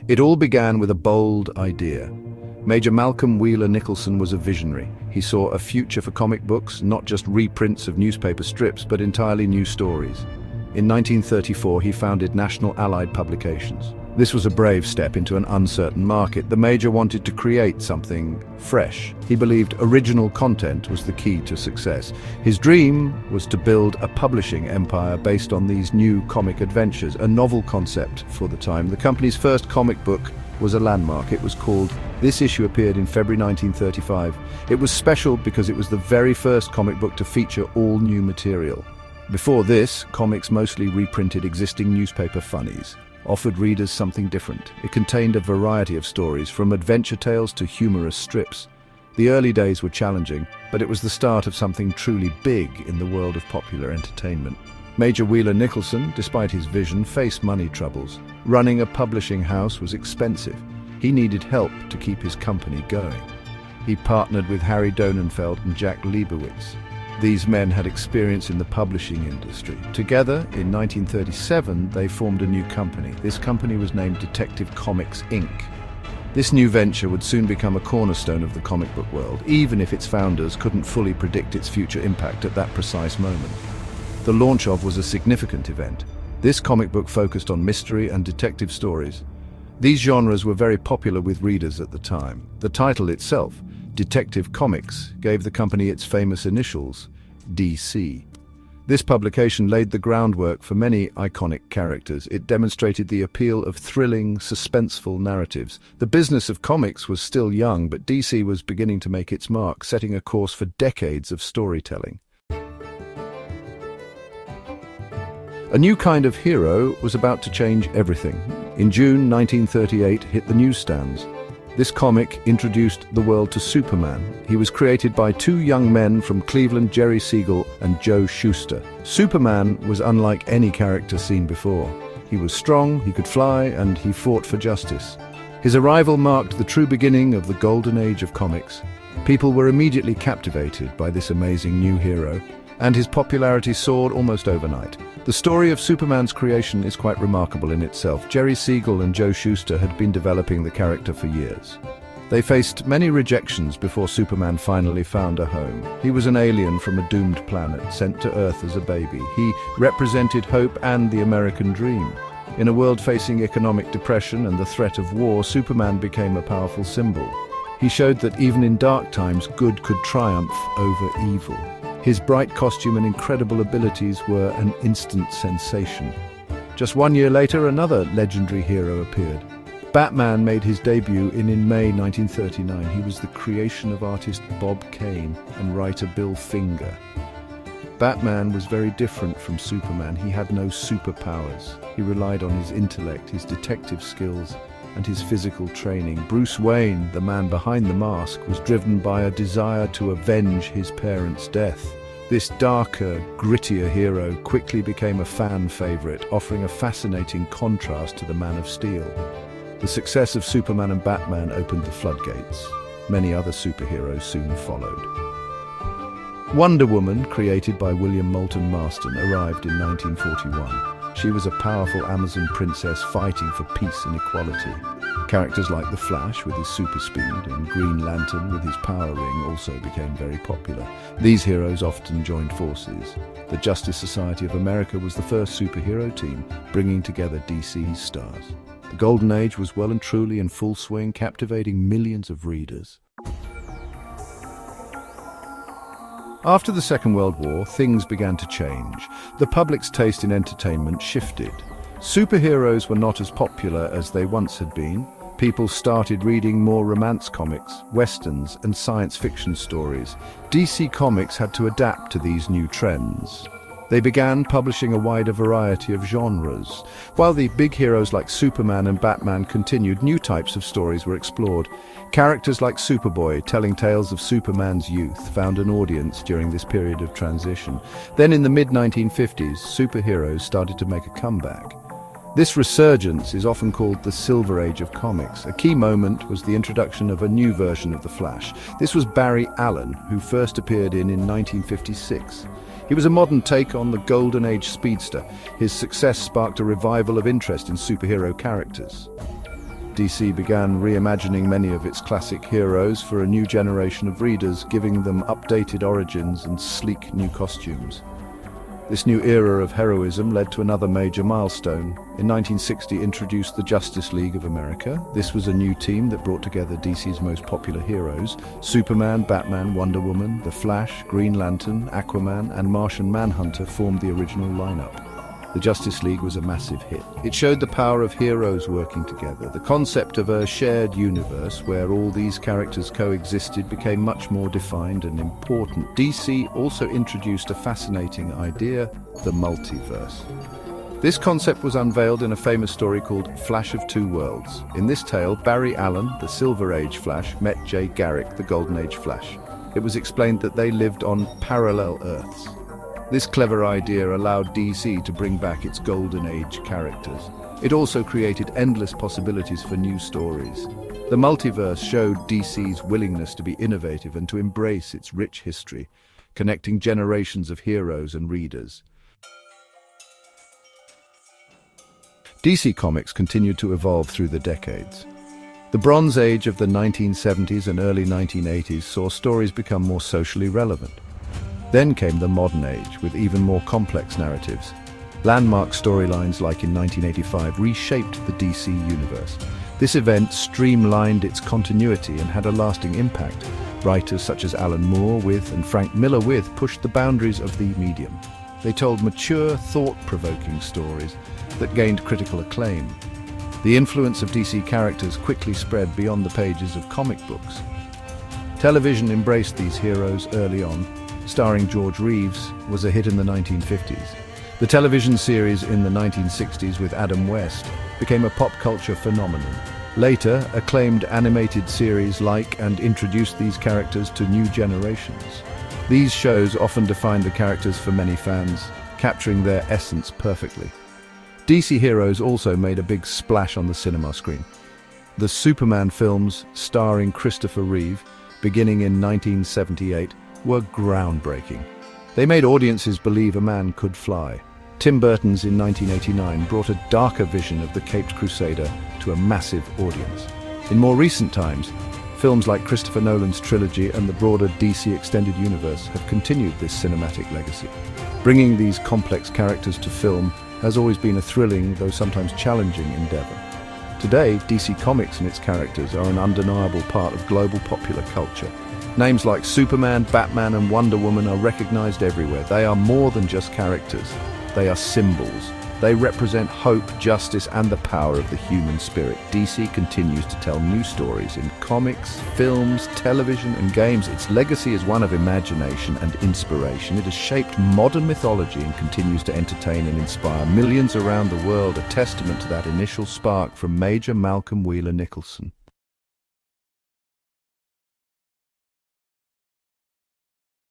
It all began with a bold idea. Major Malcolm Wheeler Nicholson was a visionary. He saw a future for comic books, not just reprints of newspaper strips, but entirely new stories. In 1934, he founded National Allied Publications. This was a brave step into an uncertain market. The Major wanted to create something fresh. He believed original content was the key to success. His dream was to build a publishing empire based on these new comic adventures, a novel concept for the time. The company's first comic book was a landmark. It was called This Issue appeared in February 1935. It was special because it was the very first comic book to feature all new material. Before this, comics mostly reprinted existing newspaper funnies, offered readers something different. It contained a variety of stories, from adventure tales to humorous strips. The early days were challenging, but it was the start of something truly big in the world of popular entertainment. Major Wheeler Nicholson, despite his vision, faced money troubles. Running a publishing house was expensive. He needed help to keep his company going. He partnered with Harry Donenfeld and Jack Leibowitz. These men had experience in the publishing industry. Together, in 1937, they formed a new company. This company was named Detective Comics, Inc. This new venture would soon become a cornerstone of the comic book world, even if its founders couldn't fully predict its future impact at that precise moment. The launch of was a significant event. This comic book focused on mystery and detective stories. These genres were very popular with readers at the time. The title itself, Detective Comics, gave the company its famous initials, DC. This publication laid the groundwork for many iconic characters. It demonstrated the appeal of thrilling, suspenseful narratives. The business of comics was still young, but DC was beginning to make its mark, setting a course for decades of storytelling. A new kind of hero was about to change everything. In June 1938, hit the newsstands. This comic introduced the world to Superman. He was created by two young men from Cleveland, Jerry Siegel and Joe Shuster. Superman was unlike any character seen before. He was strong, he could fly, and he fought for justice. His arrival marked the true beginning of the golden age of comics. People were immediately captivated by this amazing new hero, and his popularity soared almost overnight. The story of Superman's creation is quite remarkable in itself. Jerry Siegel and Joe Shuster had been developing the character for years. They faced many rejections before Superman finally found a home. He was an alien from a doomed planet, sent to Earth as a baby. He represented hope and the American dream. In a world facing economic depression and the threat of war, Superman became a powerful symbol. He showed that even in dark times, good could triumph over evil. His bright costume and incredible abilities were an instant sensation. Just 1 year later, another legendary hero appeared. Batman made his debut in May 1939. He was the creation of artist Bob Kane and writer Bill Finger. Batman was very different from Superman. He had no superpowers. He relied on his intellect, his detective skills, and his physical training. Bruce Wayne, the man behind the mask, was driven by a desire to avenge his parents' death. This darker, grittier hero quickly became a fan favorite, offering a fascinating contrast to the Man of Steel. The success of Superman and Batman opened the floodgates. Many other superheroes soon followed. Wonder Woman, created by William Moulton Marston, arrived in 1941. She was a powerful Amazon princess fighting for peace and equality. Characters like The Flash with his super speed and Green Lantern with his power ring also became very popular. These heroes often joined forces. The Justice Society of America was the first superhero team, bringing together DC's stars. The Golden Age was well and truly in full swing, captivating millions of readers. After the Second World War, things began to change. The public's taste in entertainment shifted. Superheroes were not as popular as they once had been. People started reading more romance comics, westerns, and science fiction stories. DC Comics had to adapt to these new trends. They began publishing a wider variety of genres. While the big heroes like Superman and Batman continued, new types of stories were explored. Characters like Superboy, telling tales of Superman's youth, found an audience during this period of transition. Then in the mid-1950s, superheroes started to make a comeback. This resurgence is often called the Silver Age of comics. A key moment was the introduction of a new version of The Flash. This was Barry Allen, who first appeared in 1956. He was a modern take on the Golden Age speedster. His success sparked a revival of interest in superhero characters. DC began reimagining many of its classic heroes for a new generation of readers, giving them updated origins and sleek new costumes. This new era of heroism led to another major milestone. In 1960, introduced the Justice League of America. This was a new team that brought together DC's most popular heroes: Superman, Batman, Wonder Woman, The Flash, Green Lantern, Aquaman, and Martian Manhunter formed the original lineup. The Justice League was a massive hit. It showed the power of heroes working together. The concept of a shared universe where all these characters coexisted became much more defined and important. DC also introduced a fascinating idea: the multiverse. This concept was unveiled in a famous story called Flash of Two Worlds. In this tale, Barry Allen, the Silver Age Flash, met Jay Garrick, the Golden Age Flash. It was explained that they lived on parallel Earths. This clever idea allowed DC to bring back its Golden Age characters. It also created endless possibilities for new stories. The multiverse showed DC's willingness to be innovative and to embrace its rich history, connecting generations of heroes and readers. DC Comics continued to evolve through the decades. The Bronze Age of the 1970s and early 1980s saw stories become more socially relevant. Then came the modern age, with even more complex narratives. Landmark storylines like in 1985 reshaped the DC universe. This event streamlined its continuity and had a lasting impact. Writers such as Alan Moore and Frank Miller pushed the boundaries of the medium. They told mature, thought-provoking stories that gained critical acclaim. The influence of DC characters quickly spread beyond the pages of comic books. Television embraced these heroes early on. Starring George Reeves was a hit in the 1950s. The television series in the 1960s with Adam West became a pop culture phenomenon. Later, acclaimed animated series introduced these characters to new generations. These shows often defined the characters for many fans, capturing their essence perfectly. DC heroes also made a big splash on the cinema screen. The Superman films, starring Christopher Reeve, beginning in 1978, were groundbreaking. They made audiences believe a man could fly. Tim Burton's in 1989 brought a darker vision of the Caped Crusader to a massive audience. In more recent times, films like Christopher Nolan's trilogy and the broader DC Extended Universe have continued this cinematic legacy. Bringing these complex characters to film has always been a thrilling, though sometimes challenging, endeavor. Today, DC Comics and its characters are an undeniable part of global popular culture. Names like Superman, Batman, and Wonder Woman are recognized everywhere. They are more than just characters. They are symbols. They represent hope, justice, and the power of the human spirit. DC continues to tell new stories in comics, films, television, and games. Its legacy is one of imagination and inspiration. It has shaped modern mythology and continues to entertain and inspire millions around the world, a testament to that initial spark from Major Malcolm Wheeler Nicholson.